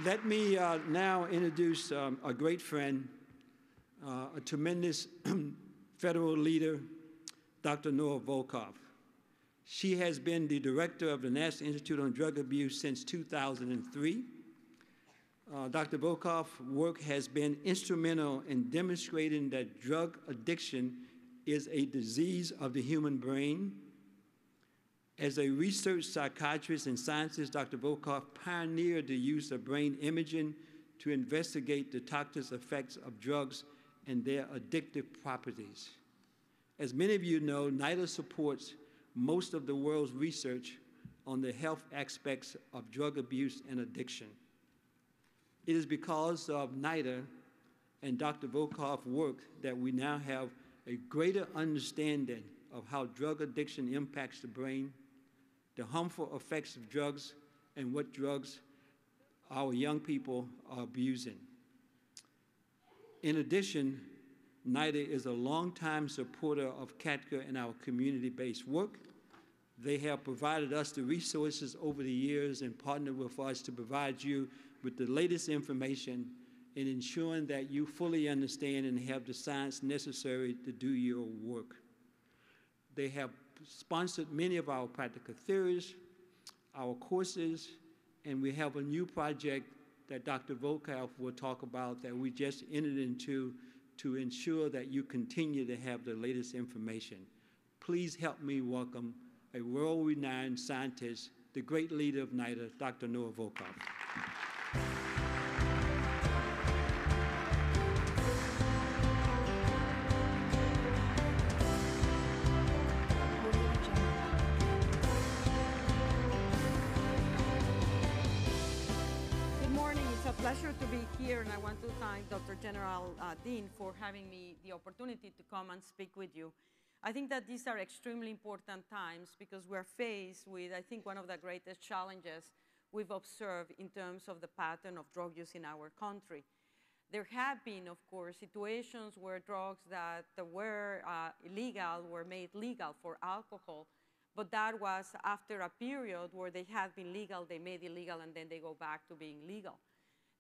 Let me now introduce a great friend, a tremendous federal leader, Dr. Nora Volkow. She has been the director of the National Institute on Drug Abuse since 2003. Dr. Volkow's work has been instrumental in demonstrating that drug addiction is a disease of the human brain. As a research psychiatrist and scientist, Dr. Volkow pioneered the use of brain imaging to investigate the toxic effects of drugs and their addictive properties. As many of you know, NIDA supports most of the world's research on the health aspects of drug abuse and addiction. It is because of NIDA and Dr. Volkow's work that we now have a greater understanding of how drug addiction impacts the brain, the harmful effects of drugs, and what drugs our young people are abusing. In addition, NIDA is a longtime supporter of CATCA and our community-based work. They have provided us the resources over the years and partnered with us to provide you with the latest information in ensuring that you fully understand and have the science necessary to do your work. They have sponsored many of our practical theories, our courses, and we have a new project that Dr. Volkow will talk about that we just entered into to ensure that you continue to have the latest information. Please help me welcome a world-renowned scientist, the great leader of NIDA, Dr. Nora Volkow. Pleasure to be here, and I want to thank Dr. General Dean for having me the opportunity to come and speak with you. I think that these are extremely important times because we're faced with, I think, one of the greatest challenges we've observed in terms of the pattern of drug use in our country. There have been, of course, situations where drugs that were illegal were made legal for alcohol, but that was after a period where they had been legal, they made illegal, and then they go back to being legal.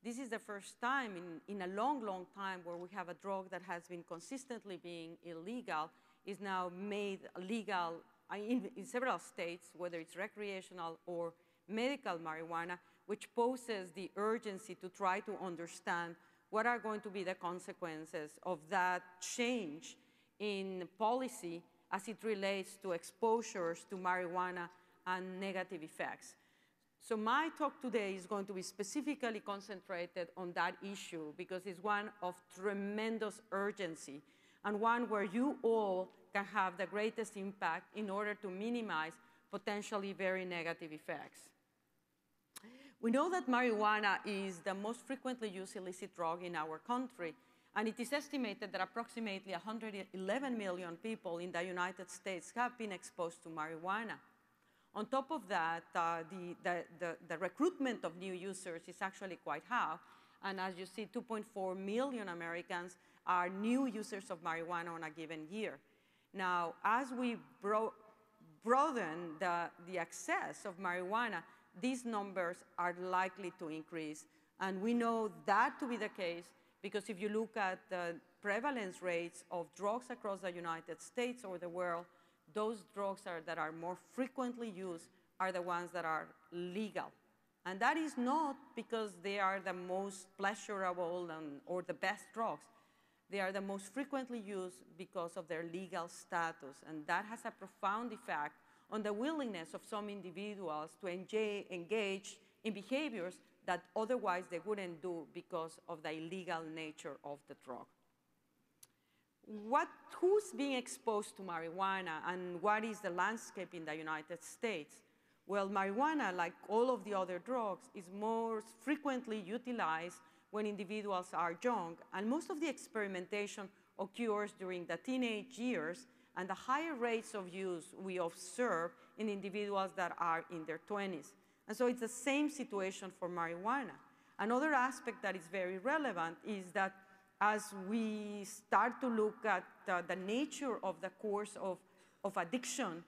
This is the first time in a long, long time where we have a drug that has been consistently being illegal, is now made legal in several states, whether it's recreational or medical marijuana, which poses the urgency to try to understand what are going to be the consequences of that change in policy as it relates to exposures to marijuana and negative effects. So my talk today is going to be specifically concentrated on that issue because it's one of tremendous urgency and one where you all can have the greatest impact in order to minimize potentially very negative effects. We know that marijuana is the most frequently used illicit drug in our country, and it is estimated that approximately 111 million people in the United States have been exposed to marijuana. On top of that, the recruitment of new users is actually quite high. And as you see, 2.4 million Americans are new users of marijuana on a given year. Now, as we broaden the access of marijuana, these numbers are likely to increase. And we know that to be the case because if you look at the prevalence rates of drugs across the United States or the world, those drugs that are more frequently used are the ones that are legal. And that is not because they are the most pleasurable or the best drugs. They are the most frequently used because of their legal status. And that has a profound effect on the willingness of some individuals to engage in behaviors that otherwise they wouldn't do because of the illegal nature of the drug. Who's being exposed to marijuana and what is the landscape in the United States? Well, marijuana, like all of the other drugs, is more frequently utilized when individuals are young, and most of the experimentation occurs during the teenage years, and the higher rates of use we observe in individuals that are in their 20s. And so it's the same situation for marijuana. Another aspect that is very relevant is that as we start to look at the nature of the course of addiction,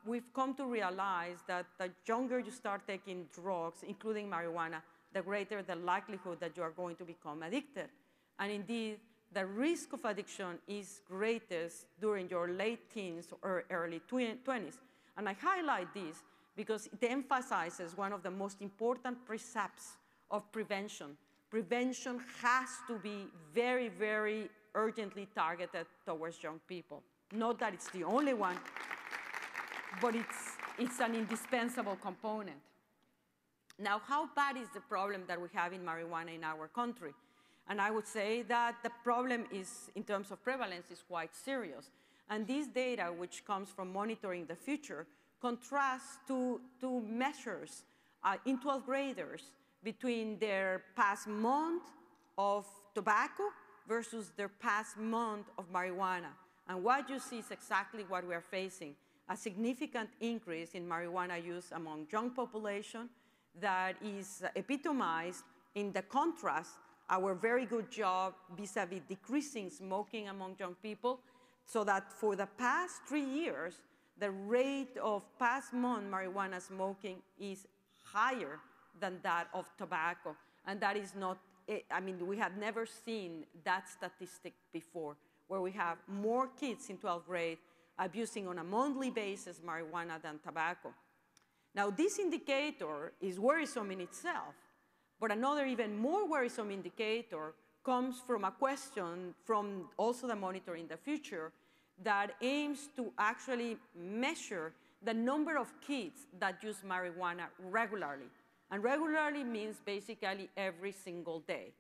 we've come to realize that the younger you start taking drugs, including marijuana, the greater the likelihood that you are going to become addicted. And indeed, the risk of addiction is greatest during your late teens or early 20s. And I highlight this because it emphasizes one of the most important precepts of prevention. Prevention has to be very, very urgently targeted towards young people. Not that it's the only one, but it's an indispensable component. Now, how bad is the problem that we have in marijuana in our country? And I would say that the problem is, in terms of prevalence, is quite serious. And this data, which comes from Monitoring the Future, contrasts two measures in 12th graders between their past month of tobacco versus their past month of marijuana. And what you see is exactly what we are facing, a significant increase in marijuana use among young population that is epitomized in the contrast, our very good job vis-a-vis decreasing smoking among young people, so that for the past 3 years, the rate of past month marijuana smoking is higher than that of tobacco. And that is not, I mean, we have never seen that statistic before, where we have more kids in 12th grade abusing on a monthly basis marijuana than tobacco. Now, this indicator is worrisome in itself, but another even more worrisome indicator comes from a question from also the Monitoring the Future that aims to actually measure the number of kids that use marijuana regularly. And regularly means basically every single day.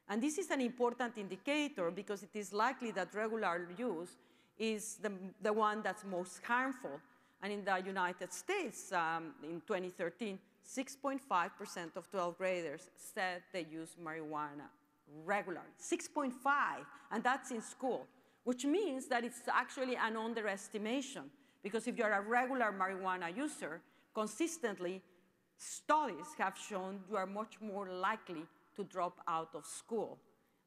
And this is an important indicator because it is likely that regular use is the one that's most harmful. And in the United States, in 2013, 6.5% of 12th graders said they use marijuana regularly. 6.5, and that's in school, which means that it's actually an underestimation, because if you're a regular marijuana user, consistently, studies have shown you are much more likely to drop out of school.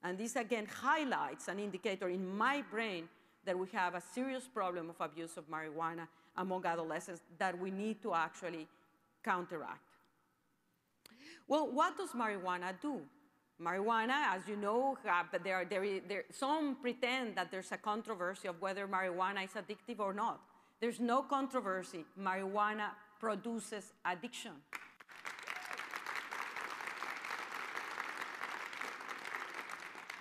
And this again highlights an indicator in my brain that we have a serious problem of abuse of marijuana among adolescents that we need to actually counteract. Well, what does marijuana do? Marijuana, as you know, some pretend that there's a controversy of whether marijuana is addictive or not. There's no controversy. Marijuana produces addiction.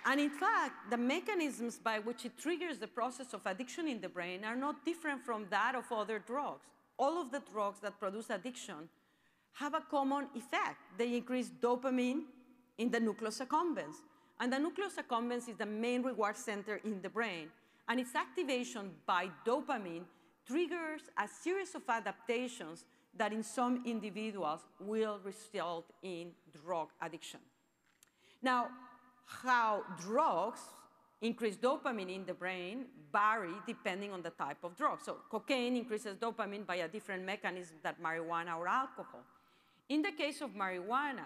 And in fact, the mechanisms by which it triggers the process of addiction in the brain are not different from that of other drugs. All of the drugs that produce addiction have a common effect. They increase dopamine in the nucleus accumbens. And the nucleus accumbens is the main reward center in the brain. And its activation by dopamine triggers a series of adaptations that in some individuals will result in drug addiction. Now, how drugs increase dopamine in the brain vary depending on the type of drug. So cocaine increases dopamine by a different mechanism than marijuana or alcohol. In the case of marijuana,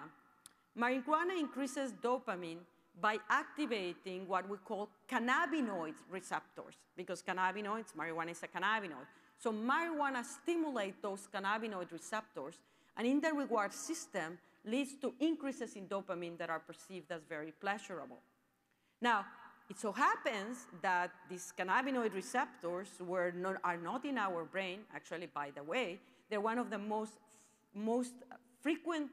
marijuana increases dopamine by activating what we call cannabinoid receptors, because cannabinoids, marijuana is a cannabinoid. So marijuana stimulates those cannabinoid receptors, and in the reward system leads to increases in dopamine that are perceived as very pleasurable. Now, it so happens that these cannabinoid receptors are not in our brain. Actually, by the way, they're one of the most frequent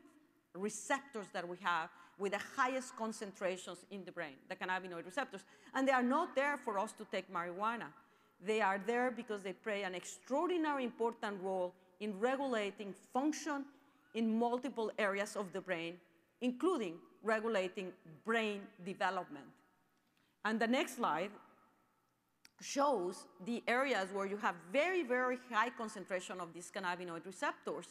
receptors that we have with the highest concentrations in the brain, the cannabinoid receptors. And they are not there for us to take marijuana. They are there because they play an extraordinarily important role in regulating function in multiple areas of the brain, including regulating brain development. And the next slide shows the areas where you have very, very high concentration of these cannabinoid receptors,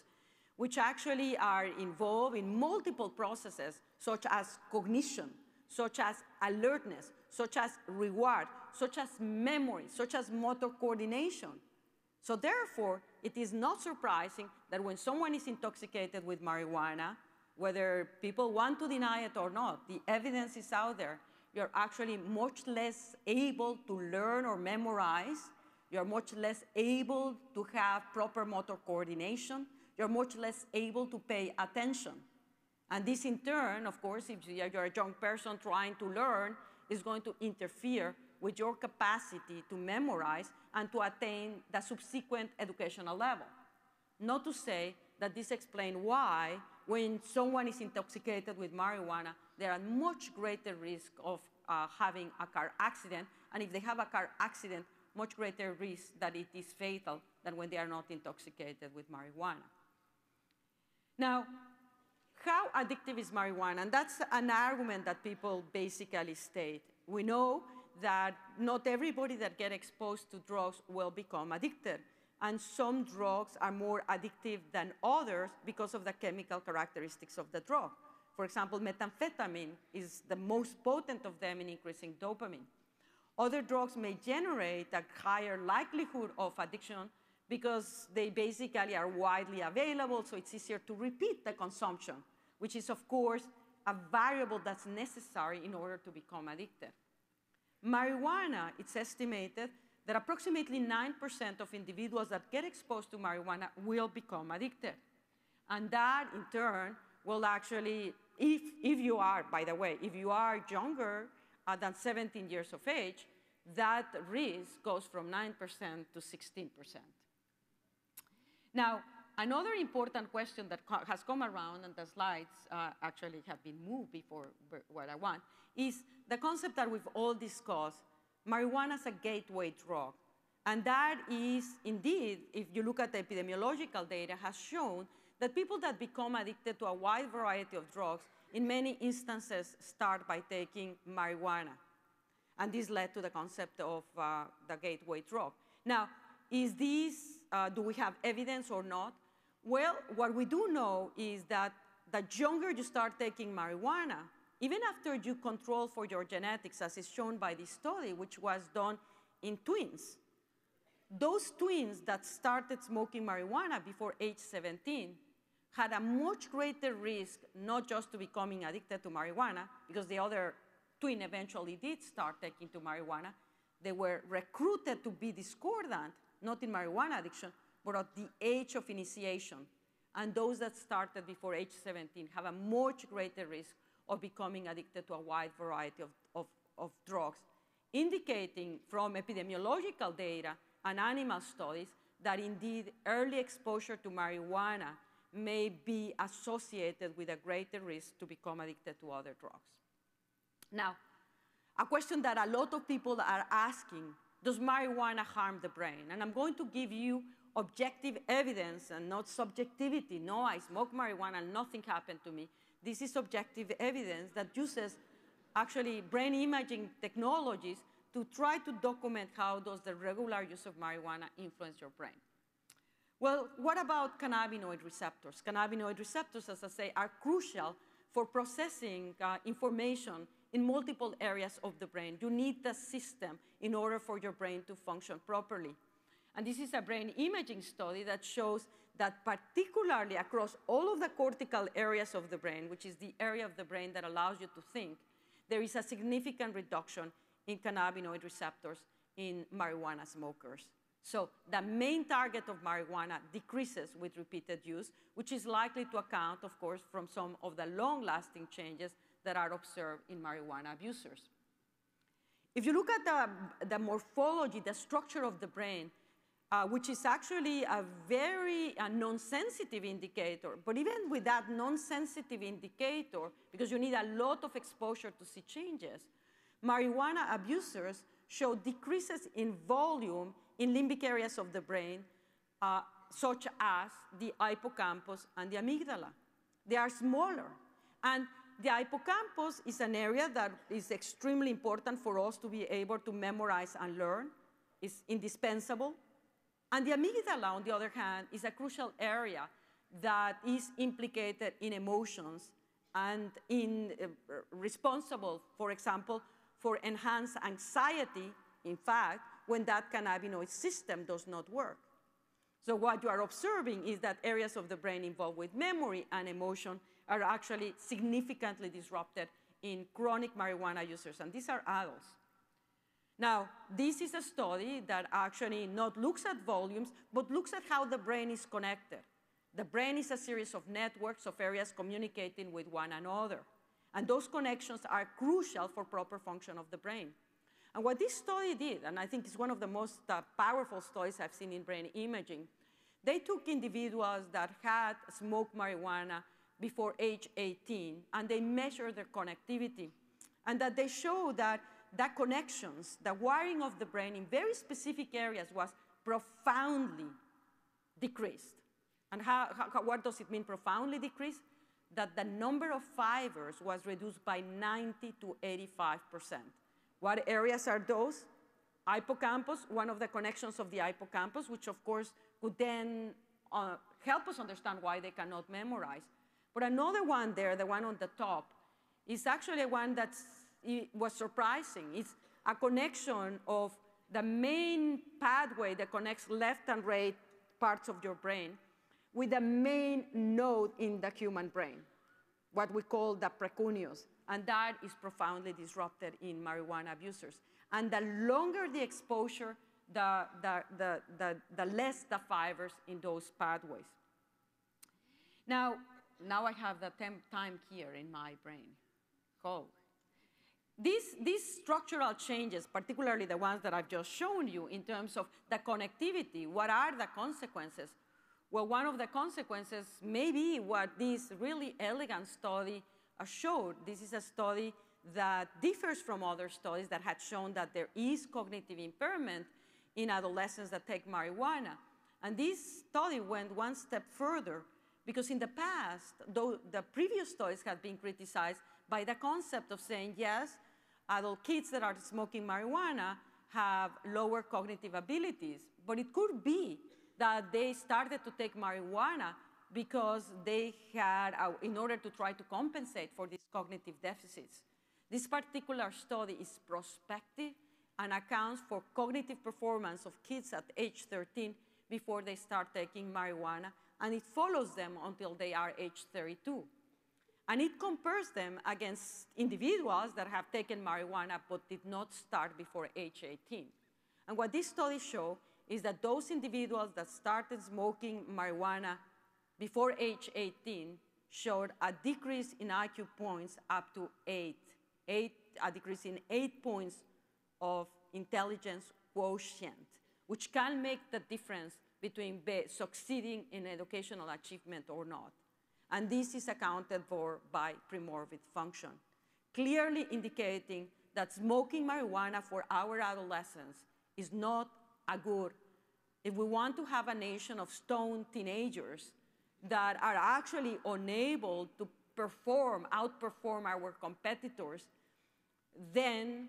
which actually are involved in multiple processes, such as cognition, such as alertness, such as reward, such as memory, such as motor coordination. So therefore, it is not surprising that when someone is intoxicated with marijuana, whether people want to deny it or not, the evidence is out there. You're actually much less able to learn or memorize. You're much less able to have proper motor coordination. You're much less able to pay attention. And this in turn, of course, if you're a young person trying to learn, is going to interfere with your capacity to memorize and to attain the subsequent educational level. Not to say that this explains why, when someone is intoxicated with marijuana, they are at much greater risk of having a car accident, and if they have a car accident, much greater risk that it is fatal than when they are not intoxicated with marijuana. Now, how addictive is marijuana? And that's an argument that people basically state. We know that not everybody that gets exposed to drugs will become addicted. And some drugs are more addictive than others because of the chemical characteristics of the drug. For example, methamphetamine is the most potent of them in increasing dopamine. Other drugs may generate a higher likelihood of addiction because they basically are widely available, so it's easier to repeat the consumption, which is, of course, a variable that's necessary in order to become addicted. Marijuana, it's estimated that approximately 9% of individuals that get exposed to marijuana will become addicted. And that, in turn, will actually, if you are, by the way, if you are younger than 17 years of age, that risk goes from 9% to 16%. Now, another important question that has come around, and the slides actually have been moved before what I want, is the concept that we've all discussed, marijuana as a gateway drug. And that is, indeed, if you look at the epidemiological data, has shown that people that become addicted to a wide variety of drugs, in many instances, start by taking marijuana. And this led to the concept of the gateway drug. Now, is this, do we have evidence or not? Well, what we do know is that the younger you start taking marijuana, even after you control for your genetics, as is shown by this study, which was done in twins, those twins that started smoking marijuana before age 17 had a much greater risk, not just to becoming addicted to marijuana, because the other twin eventually did start taking to marijuana. They were recruited to be discordant, not in marijuana addiction, but at the age of initiation. And those that started before age 17 have a much greater risk of becoming addicted to a wide variety of drugs, indicating from epidemiological data and animal studies that indeed early exposure to marijuana may be associated with a greater risk to become addicted to other drugs. Now, a question that a lot of people are asking, does marijuana harm the brain? And I'm going to give you objective evidence and not subjectivity. No, I smoke marijuana and nothing happened to me. This is objective evidence that uses actually brain imaging technologies to try to document how does the regular use of marijuana influence your brain. Well, what about cannabinoid receptors? Cannabinoid receptors, as I say, are crucial for processing information in multiple areas of the brain. You need the system in order for your brain to function properly. And this is a brain imaging study that shows that particularly across all of the cortical areas of the brain, which is the area of the brain that allows you to think, there is a significant reduction in cannabinoid receptors in marijuana smokers. So the main target of marijuana decreases with repeated use, which is likely to account, of course, from some of the long-lasting changes that are observed in marijuana abusers. If you look at the morphology, the structure of the brain, which is actually a very non-sensitive indicator, but even with that non-sensitive indicator, because you need a lot of exposure to see changes, marijuana abusers show decreases in volume in limbic areas of the brain, such as the hippocampus and the amygdala. They are smaller. And the hippocampus is an area that is extremely important for us to be able to memorize and learn. It's indispensable. And the amygdala, on the other hand, is a crucial area that is implicated in emotions and responsible, for example, for enhanced anxiety, in fact, when that cannabinoid system does not work. So what you are observing is that areas of the brain involved with memory and emotion are actually significantly disrupted in chronic marijuana users, and these are adults. Now, this is a study that actually not looks at volumes, but looks at how the brain is connected. The brain is a series of networks of areas communicating with one another. And those connections are crucial for proper function of the brain. And what this study did, and I think it's one of the most powerful studies I've seen in brain imaging, they took individuals that had smoked marijuana before age 18, and they measured their connectivity. And that they showed that the connections, the wiring of the brain in very specific areas was profoundly decreased. And what does it mean profoundly decreased? That the number of fibers was reduced by 90 to 85%. What areas are those? Hippocampus, one of the connections of the hippocampus, which of course could then help us understand why they cannot memorize. But another one there, the one on the top, is actually one that was surprising. It's a connection of the main pathway that connects left and right parts of your brain with the main node in the human brain, what we call the precuneus. And that is profoundly disrupted in marijuana abusers. And the longer the exposure, the less the fibers in those pathways. Now I have the time here in my brain. Go. These structural changes, particularly the ones that I've just shown you in terms of the connectivity, what are the consequences? Well, one of the consequences may be what this really elegant study showed. This is a study that differs from other studies that had shown that there is cognitive impairment in adolescents that take marijuana. And this study went one step further because in the past, though the previous studies had been criticized by the concept of saying, yes, adult kids that are smoking marijuana have lower cognitive abilities, but it could be that they started to take marijuana because they had, in order to try to compensate for these cognitive deficits. This particular study is prospective and accounts for cognitive performance of kids at age 13 before they start taking marijuana, and it follows them until they are age 32. And it compares them against individuals that have taken marijuana but did not start before age 18. And what this study shows is that those individuals that started smoking marijuana before age 18 showed a decrease in IQ points up to 8, a decrease in 8 points of intelligence quotient, which can make the difference between succeeding in educational achievement or not. And this is accounted for by premorbid function, clearly indicating that smoking marijuana for our adolescents is not a good. If we want to have a nation of stoned teenagers that are actually unable to outperform our competitors, then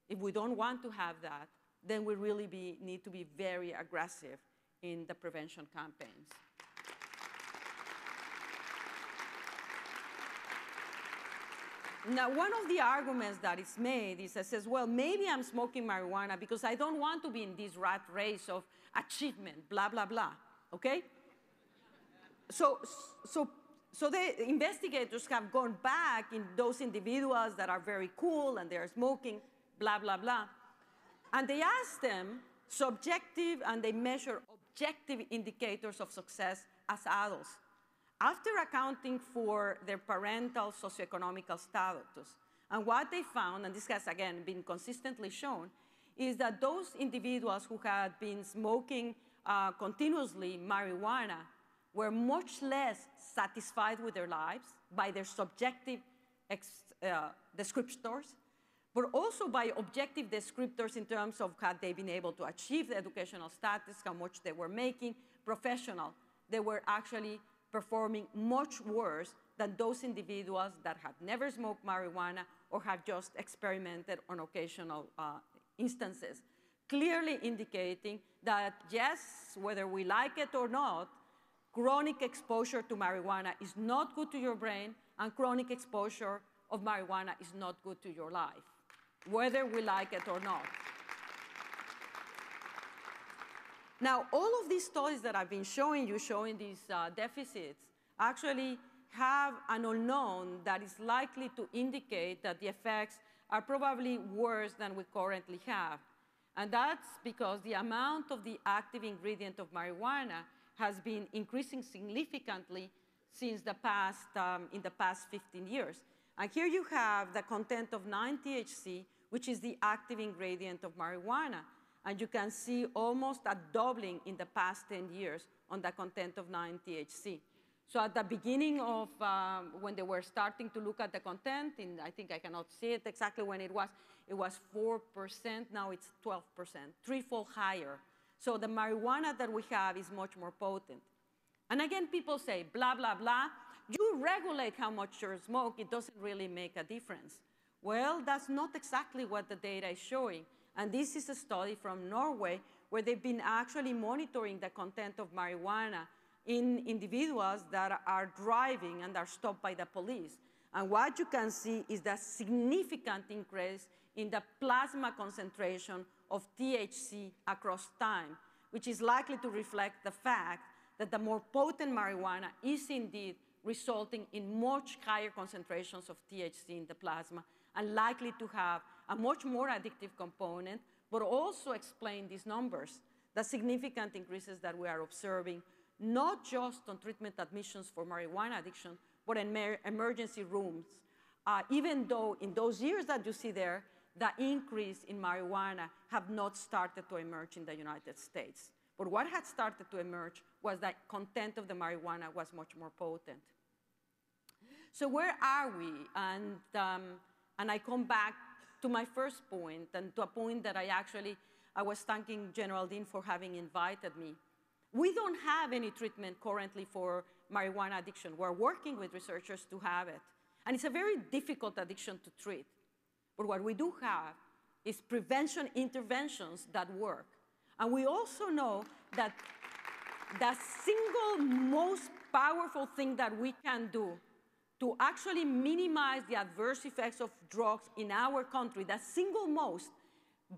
if we don't want to have that, then we really need to be very aggressive in the prevention campaigns. Now, one of the arguments that is made is that says, well, maybe I'm smoking marijuana because I don't want to be in this rat race of achievement, blah, blah, blah, okay? So the investigators have gone back in those individuals that are very cool and they're smoking, blah, blah, blah. And they ask them subjective and they measure objective indicators of success as adults, after accounting for their parental socioeconomic status. And what they found, and this has again been consistently shown, is that those individuals who had been smoking continuously marijuana were much less satisfied with their lives by their subjective descriptors, but also by objective descriptors in terms of had they been able to achieve the educational status, how much they were making, professional. They were actually performing much worse than those individuals that had never smoked marijuana or have just experimented on occasional instances, clearly indicating that, yes, whether we like it or not, chronic exposure to marijuana is not good to your brain, and chronic exposure of marijuana is not good to your life, whether we like it or not. Now, all of these studies that I've been showing you, showing these deficits, actually have an unknown that is likely to indicate that the effects are probably worse than we currently have. And that's because the amount of the active ingredient of marijuana has been increasing significantly since in the past 15 years. And here you have the content of 9-THC, which is the active ingredient of marijuana. And you can see almost a doubling in the past 10 years on the content of 9-THC. So at the beginning of when they were starting to look at the content, and I think I cannot see it exactly when it was 4%, now it's 12%, threefold higher. So the marijuana that we have is much more potent. And again, people say, blah, blah, blah. You regulate how much you smoke, it doesn't really make a difference. Well, that's not exactly what the data is showing. And this is a study from Norway where they've been actually monitoring the content of marijuana in individuals that are driving and are stopped by the police. And what you can see is the significant increase in the plasma concentration of THC across time, which is likely to reflect the fact that the more potent marijuana is indeed resulting in much higher concentrations of THC in the plasma and likely to have a much more addictive component, but also explain these numbers, the significant increases that we are observing, not just on treatment admissions for marijuana addiction, but in emergency rooms. Even though in those years that you see there, the increase in marijuana have not started to emerge in the United States. But what had started to emerge was that content of the marijuana was much more potent. So where are we? And I come back to my first point, and to a point that I was thanking General Dean for having invited me. We don't have any treatment currently for marijuana addiction. We're working with researchers to have it. And it's a very difficult addiction to treat. But what we do have is prevention interventions that work. And we also know that the single most powerful thing that we can do to actually minimize the adverse effects of drugs in our country, the single most,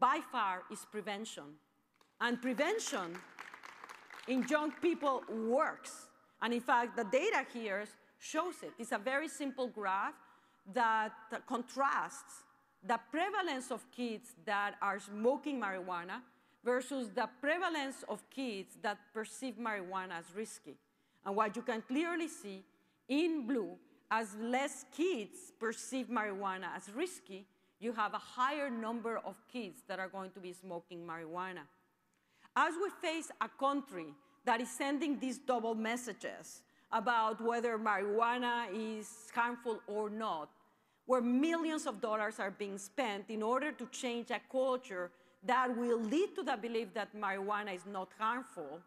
by far, is prevention. And prevention in young people works. And in fact, the data here shows it. It's a very simple graph that contrasts the prevalence of kids that are smoking marijuana versus the prevalence of kids that perceive marijuana as risky. And what you can clearly see in blue, as less kids perceive marijuana as risky, you have a higher number of kids that are going to be smoking marijuana. As we face a country that is sending these double messages about whether marijuana is harmful or not, where millions of dollars are being spent in order to change a culture that will lead to the belief that marijuana is not harmful,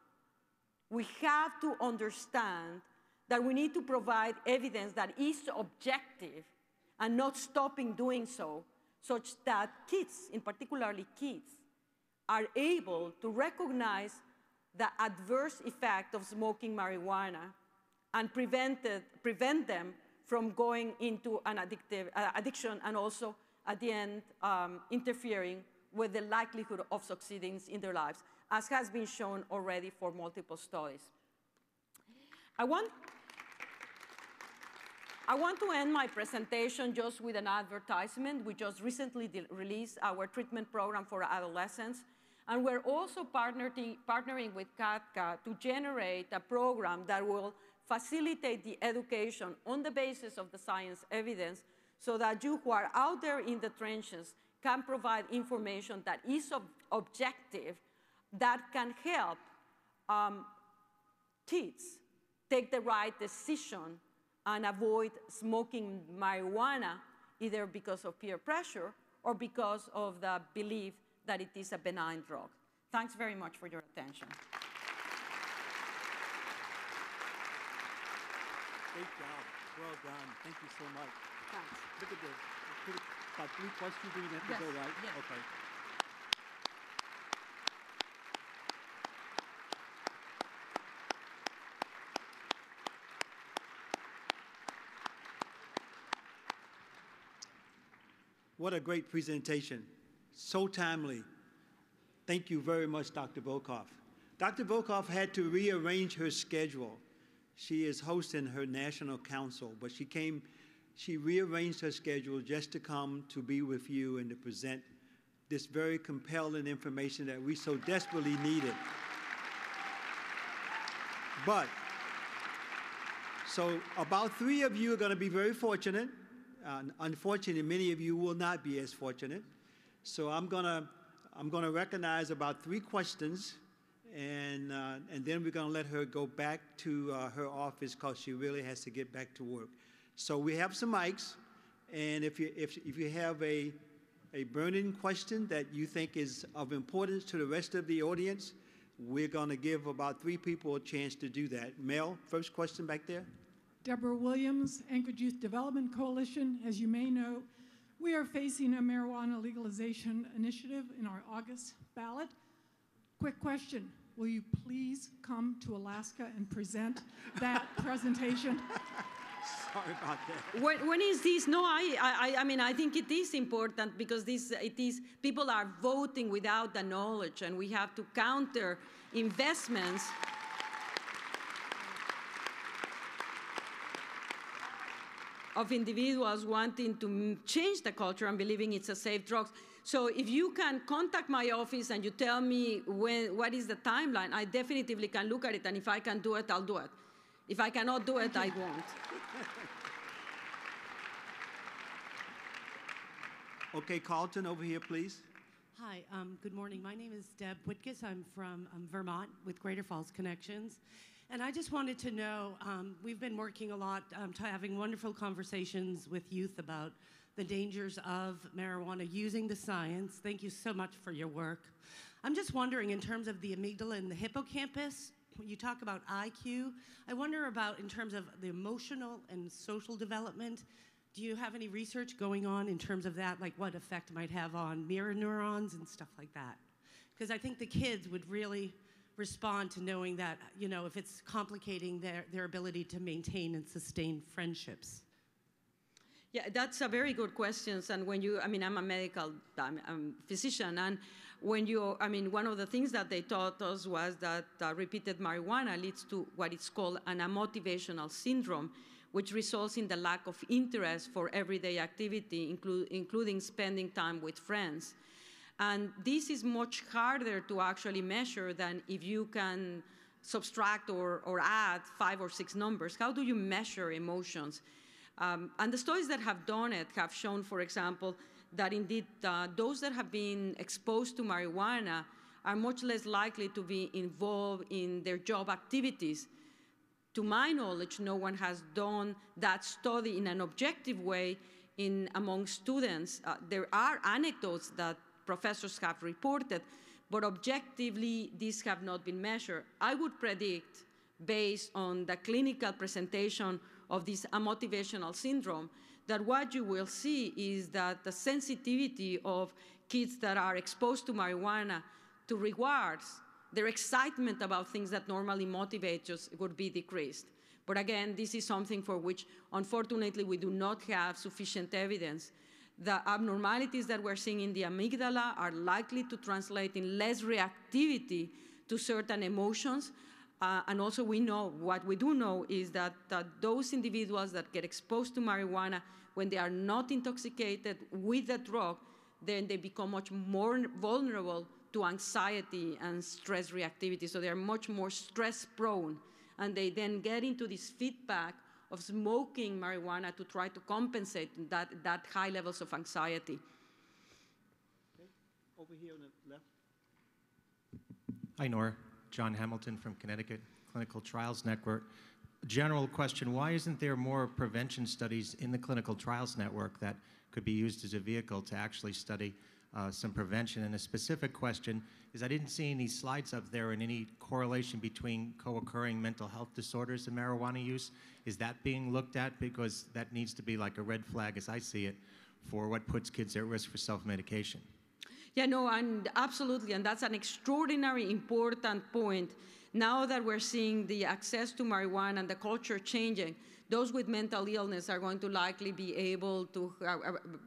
we have to understand that we need to provide evidence that is objective and not stopping doing so, such that kids, in particularly kids, are able to recognize the adverse effect of smoking marijuana and prevent them from going into an addiction and also, at the end, interfering with the likelihood of succeeding in their lives, as has been shown already for multiple studies. I want to end my presentation just with an advertisement. We just recently released our treatment program for adolescents, and we're also partnering with CATCA to generate a program that will facilitate the education on the basis of the science evidence so that you who are out there in the trenches can provide information that is objective, that can help kids take the right decision and avoid smoking marijuana, either because of peer pressure or because of the belief that it is a benign drug. Thanks very much for your attention. Great job. Well done. Thank you so much. Thanks. Look at this. About 3 questions we have to go, right? Yes. Okay. What a great presentation. So timely. Thank you very much, Dr. Volkow. Dr. Volkow had to rearrange her schedule. She is hosting her national council, but she rearranged her schedule just to come to be with you and to present this very compelling information that we so desperately needed. But, so about 3 of you are going to be very fortunate. Unfortunately, many of you will not be as fortunate. So I'm gonna recognize about 3 questions, and then we're gonna let her go back to her office because she really has to get back to work. So we have some mics, and if you have a burning question that you think is of importance to the rest of the audience, we're gonna give about 3 people a chance to do that. Mel, first question back there. Deborah Williams, Anchorage Youth Development Coalition. As you may know, we are facing a marijuana legalization initiative in our August ballot. Quick question, will you please come to Alaska and present that presentation? Sorry about that. When is this? No, I mean, I think it is important because people are voting without the knowledge, and we have to counter investments. Of individuals wanting to change the culture and believing it's a safe drug. So if you can contact my office and you tell me what is the timeline, I definitively can look at it, and if I can do it, I'll do it. If I cannot do it, I won't. Okay, Carlton, over here, please. Hi, good morning. My name is Deb Whitkus. I'm from Vermont with Greater Falls Connections. And I just wanted to know, we've been working a lot, having wonderful conversations with youth about the dangers of marijuana using the science. Thank you so much for your work. I'm just wondering, in terms of the amygdala and the hippocampus, when you talk about IQ, I wonder about, in terms of the emotional and social development, do you have any research going on in terms of that, like what effect it might have on mirror neurons and stuff like that? Because I think the kids would really respond to knowing that, you know, if it's complicating their ability to maintain and sustain friendships. Yeah, that's a very good question. And when you, I mean, I'm a physician, and when you, I mean, one of the things that they taught us was that repeated marijuana leads to what is called an amotivational syndrome, which results in the lack of interest for everyday activity, including spending time with friends. And this is much harder to actually measure than if you can subtract or add 5 or 6 numbers. How do you measure emotions? And the studies that have done it have shown, for example, that indeed those that have been exposed to marijuana are much less likely to be involved in their job activities. To my knowledge, no one has done that study in an objective way among students. There are anecdotes that professors have reported, but objectively, these have not been measured. I would predict, based on the clinical presentation of this amotivational syndrome, that what you will see is that the sensitivity of kids that are exposed to marijuana to rewards, their excitement about things that normally motivate us would be decreased. But again, this is something for which, unfortunately, we do not have sufficient evidence. The abnormalities that we're seeing in the amygdala are likely to translate in less reactivity to certain emotions. And also what we do know is that those individuals that get exposed to marijuana, when they are not intoxicated with the drug, then they become much more vulnerable to anxiety and stress reactivity. So they're much more stress prone. And they then get into this feedback of smoking marijuana to try to compensate that high levels of anxiety. Okay. Over here on the left. Hi, Nora. John Hamilton from Connecticut Clinical Trials Network. General question, why isn't there more prevention studies in the Clinical Trials Network that could be used as a vehicle to actually study some prevention? And a specific question is, I didn't see any slides up there in any correlation between co-occurring mental health disorders and marijuana use. Is that being looked at? Because that needs to be like a red flag, as I see it, for what puts kids at risk for self-medication. Yeah, no, and absolutely, and that's an extraordinarily important point. Now that we're seeing the access to marijuana and the culture changing, those with mental illness are going to likely be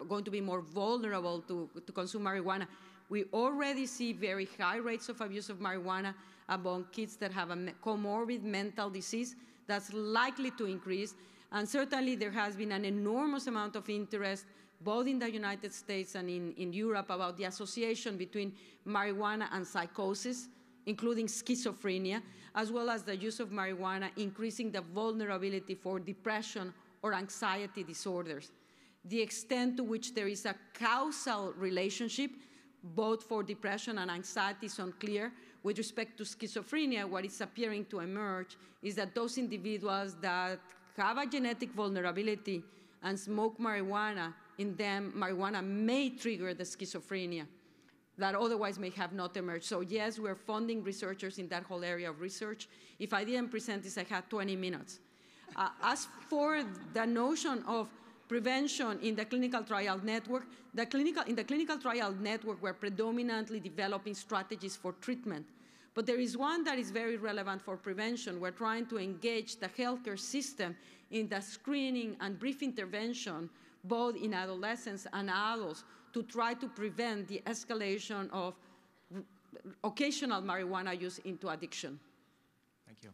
going to be more vulnerable to consume marijuana. We already see very high rates of abuse of marijuana among kids that have a comorbid mental disease. That's likely to increase, and certainly there has been an enormous amount of interest both in the United States and in Europe about the association between marijuana and psychosis including schizophrenia, as well as the use of marijuana increasing the vulnerability for depression or anxiety disorders. The extent to which there is a causal relationship, both for depression and anxiety, is unclear. With respect to schizophrenia, what is appearing to emerge is that those individuals that have a genetic vulnerability and smoke marijuana, in them, marijuana may trigger the schizophrenia that otherwise may have not emerged. So yes, we're funding researchers in that whole area of research. If I didn't present this, I had 20 minutes. As for the notion of prevention in the clinical trial network, in the clinical trial network, we're predominantly developing strategies for treatment. But there is one that is very relevant for prevention. We're trying to engage the healthcare system in the screening and brief intervention, both in adolescents and adults, to try to prevent the escalation of occasional marijuana use into addiction. Thank you.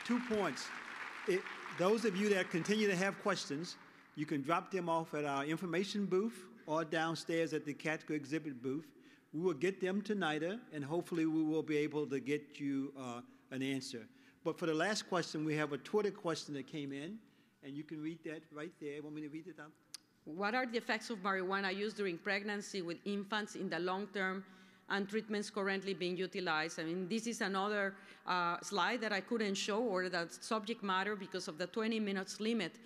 2 points. Those of you that continue to have questions, you can drop them off at our information booth or downstairs at the category exhibit booth. We will get them to NIDA, and hopefully we will be able to get you an answer. But for the last question, we have a Twitter question that came in, and you can read that right there. Want me to read it out? What are the effects of marijuana use during pregnancy with infants in the long term and treatments currently being utilized? I mean, this is another slide that I couldn't show, or the subject matter, because of the 20 minutes limit.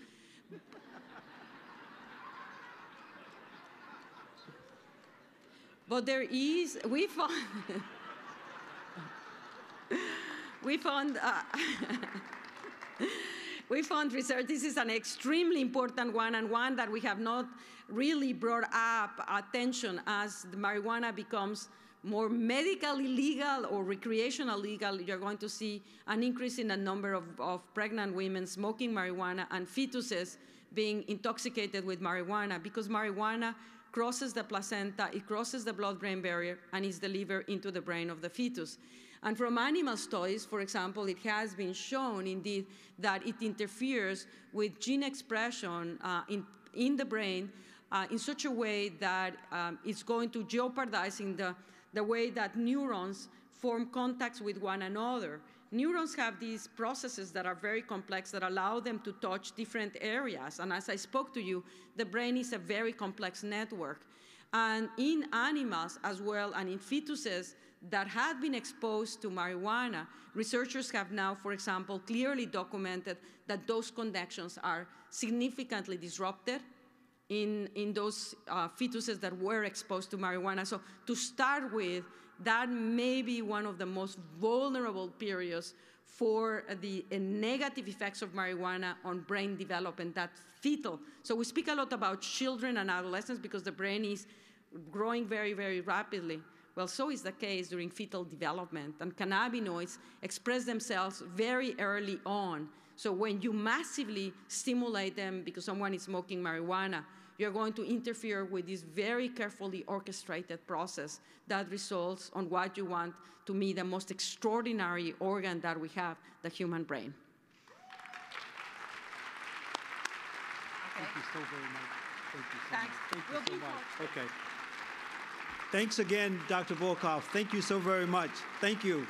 But there is, we found research. This is an extremely important one, and one that we have not really brought up attention as the marijuana becomes more medically legal or recreational legal. You're going to see an increase in the number of pregnant women smoking marijuana and fetuses being intoxicated with marijuana, because marijuana crosses the placenta, it crosses the blood-brain barrier, and is delivered into the brain of the fetus. And from animal studies, for example, it has been shown, indeed, that it interferes with gene expression in the brain in such a way that it's going to jeopardizing the way that neurons form contacts with one another. Neurons have these processes that are very complex that allow them to touch different areas. And as I spoke to you, the brain is a very complex network. And in animals as well, and in fetuses that have been exposed to marijuana, researchers have now, for example, clearly documented that those connections are significantly disrupted in those fetuses that were exposed to marijuana. So to start with, that may be one of the most vulnerable periods for the negative effects of marijuana on brain development, that fetal. So we speak a lot about children and adolescents because the brain is growing very, very rapidly. Well, so is the case during fetal development, and cannabinoids express themselves very early on. So when you massively stimulate them because someone is smoking marijuana, you're going to interfere with this very carefully orchestrated process that results on what you want to be the most extraordinary organ that we have, the human brain. Okay. Thank you so very much. Thank you so Thanks. much. Thank you so much. Okay. Thanks again, Dr. Volkow. Thank you so very much. Thank you.